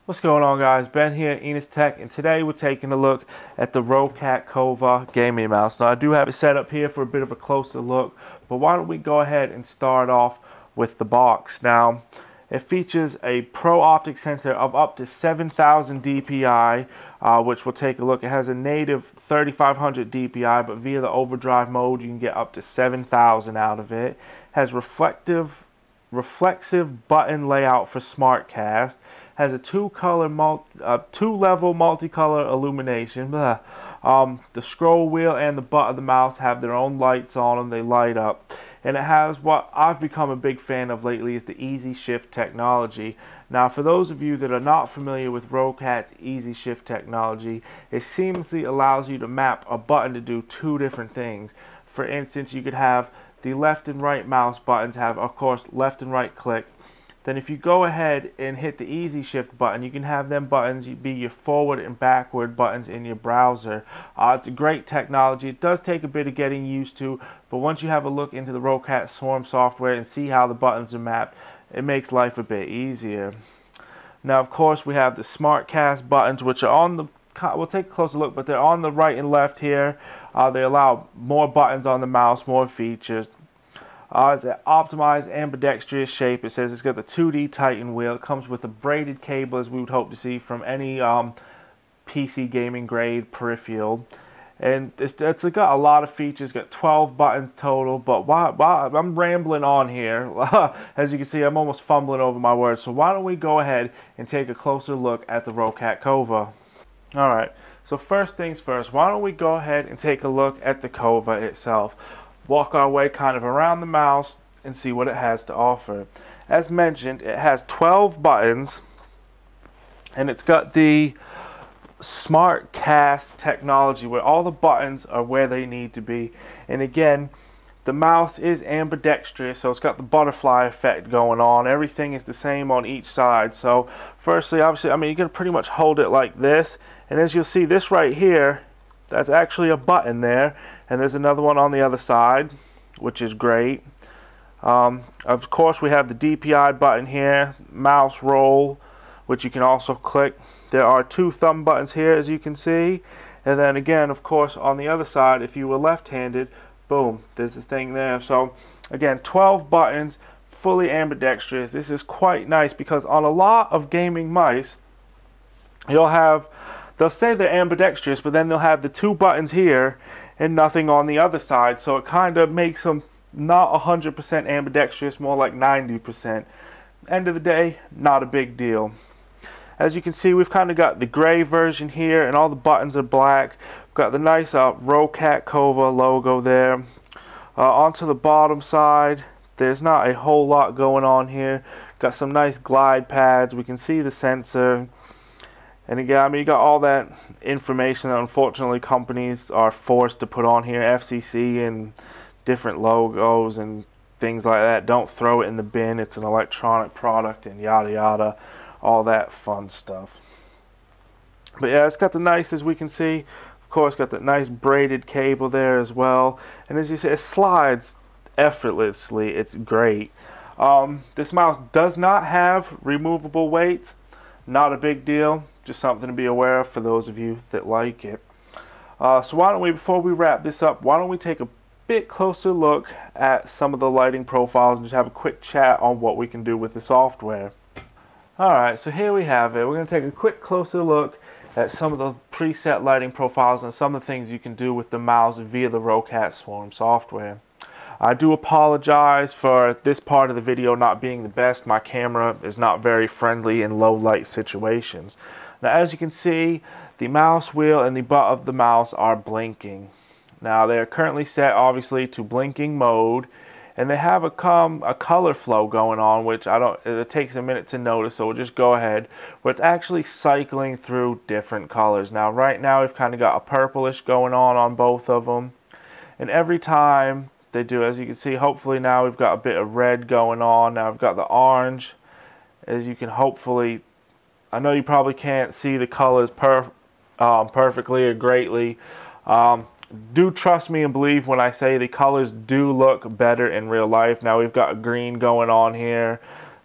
What's going on, guys? Ben here, Enos Tech, and today we're taking a look at the ROCCAT KOVA gaming mouse. Now I do have it set up here for a bit of a closer look, but why don't we go ahead and start off with the box. Now it features a Pro optic sensor of up to 7,000 DPI, which we'll take a look. It has a native 3,500 DPI, but via the overdrive mode you can get up to 7,000 out of it. It has reflexive button layout for SmartCast. Has a two-level multicolor illumination. The scroll wheel and the butt of the mouse have their own lights on them. They light up. And it has what I've become a big fan of lately is the Easy Shift technology. Now, for those of you that are not familiar with ROCCAT's Easy Shift technology, it seamlessly allows you to map a button to do two different things. For instance, you could have the left and right mouse buttons have, of course, left and right click. Then if you go ahead and hit the Easy Shift button, you can have them buttons be your forward and backward buttons in your browser. It's a great technology. It does take a bit of getting used to, but once you have a look into the ROCCAT Swarm software and see how the buttons are mapped, it makes life a bit easier. Now, of course, we have the SmartCast buttons, which are on the, we'll take a closer look, but they're on the right and left here. They allow more buttons on the mouse, more features. It's an optimized ambidextrous shape. It says it's got the 2D Titan wheel. It comes with a braided cable, as we would hope to see from any PC gaming grade peripheral. And it's got a lot of features. It's got 12 buttons total. But while I'm rambling on here, as you can see, I'm almost fumbling over my words. So why don't we go ahead and take a closer look at the ROCCAT KOVA. Alright, so first things first, why don't we go ahead and take a look at the KOVA itself. Walk our way kind of around the mouse and see what it has to offer. As mentioned, it has 12 buttons and it's got the SmartCast technology where all the buttons are where they need to be. And again, the mouse is ambidextrous, so it's got the butterfly effect going on. Everything is the same on each side. So firstly, obviously, I mean, you're going to pretty much hold it like this, and as you'll see, this right here, that's actually a button there, and there's another one on the other side, which is great. Of course, we have the DPI button here, mouse roll, which you can also click. There are two thumb buttons here, as you can see, and then again, of course, on the other side, if you were left-handed, boom, there's the thing there. So again, 12 buttons, fully ambidextrous. This is quite nice because on a lot of gaming mice, they'll say they're ambidextrous, but then they'll have the two buttons here and nothing on the other side. So it kind of makes them not 100% ambidextrous, more like 90%. End of the day, not a big deal. As you can see, we've kind of got the gray version here, and all the buttons are black. We've got the nice ROCCAT KOVA logo there. Onto the bottom side, there's not a whole lot going on here. Got some nice glide pads. We can see the sensor. And again, I mean, you got all that information that unfortunately companies are forced to put on here. FCC and different logos and things like that. Don't throw it in the bin. It's an electronic product and yada yada. All that fun stuff. But yeah, it's got the nice, as we can see, of course, got that nice braided cable there as well. And as you see, it slides effortlessly. It's great. This mouse does not have removable weights. Not a big deal. Just something to be aware of for those of you that like it. So why don't we, before we wrap this up, why don't we take a bit closer look at some of the lighting profiles and just have a quick chat on what we can do with the software. Alright, so here we have it. We're going to take a quick closer look at some of the preset lighting profiles and some of the things you can do with the mouse via the ROCCAT Swarm software. I do apologize for this part of the video not being the best. My camera is not very friendly in low light situations. Now, as you can see, the mouse wheel and the butt of the mouse are blinking. Now, they are currently set, obviously, to blinking mode, and they have a color flow going on, which it takes a minute to notice, so we'll just go ahead. But it's actually cycling through different colors. Now, right now, we've kind of got a purplish going on both of them, and every time they do, as you can see, hopefully now we've got a bit of red going on. Now I've got the orange, as you can hopefully, I know you probably can't see the colors perfectly or greatly. Do trust me and believe when I say the colors do look better in real life. Now we've got a green going on here.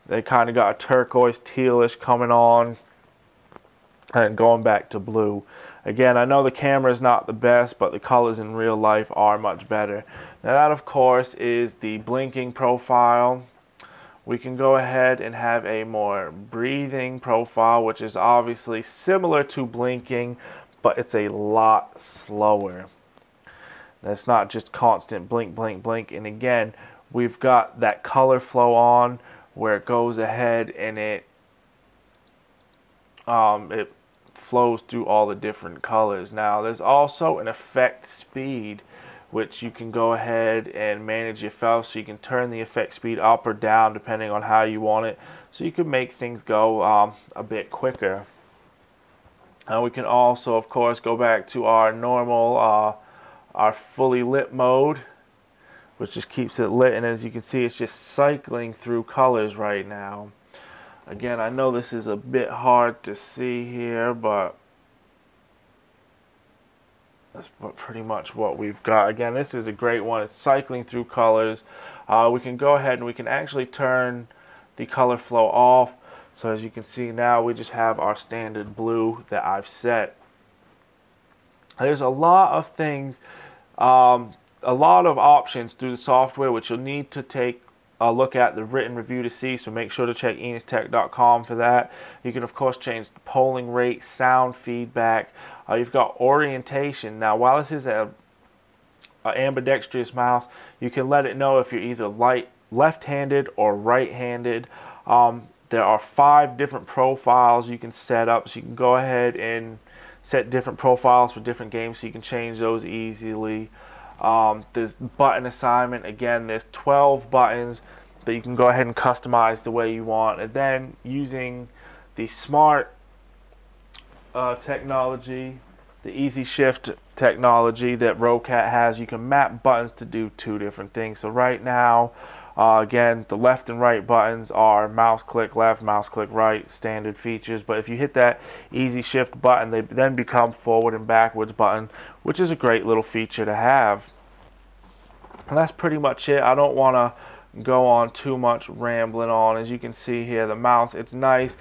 They kind of got a turquoise tealish coming on. And going back to blue. Again, I know the camera is not the best, but the colors in real life are much better. Now that, of course, is the blinking profile. We can go ahead and have a more breathing profile, which is obviously similar to blinking, but it's a lot slower. That's not just constant blink, blink, blink. And again, we've got that color flow on where it goes ahead and it flows through all the different colors. Now, there's also an effect speed, which you can go ahead and manage yourself, so you can turn the effect speed up or down depending on how you want it, so you can make things go a bit quicker. We can also, of course, go back to our normal, our fully lit mode, which just keeps it lit, and as you can see, it's just cycling through colors right now. Again, I know this is a bit hard to see here, but that's pretty much what we've got. Again, this is a great one. It's cycling through colors. We can go ahead and we can actually turn the color flow off. So as you can see now, we just have our standard blue that I've set. There's a lot of things, a lot of options through the software, which you'll need to take a look at the written review to see, so make sure to check enistech.com for that. You can, of course, change the polling rate, sound feedback. You've got orientation. Now, while this is an ambidextrous mouse, you can let it know if you're either left-handed or right-handed. There are 5 different profiles you can set up, so you can go ahead and set different profiles for different games, so you can change those easily. There's button assignment. Again, there's 12 buttons that you can go ahead and customize the way you want. And then using the smart technology, the easy shift technology that ROCCAT has, you can map buttons to do 2 different things. So right now, again, the left and right buttons are mouse click left, mouse click right, standard features. But if you hit that easy shift button, they then become forward and backwards button, which is a great little feature to have. And that's pretty much it. I don't want to go on too much rambling on. As you can see here, the mouse, it's nice.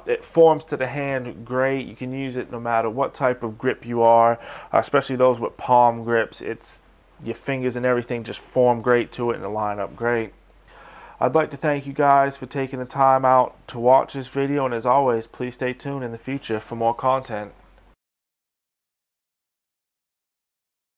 It forms to the hand great. You can use it no matter what type of grip you are, especially those with palm grips. It's your fingers and everything just form great to it and line up great. I'd like to thank you guys for taking the time out to watch this video, and as always, please stay tuned in the future for more content.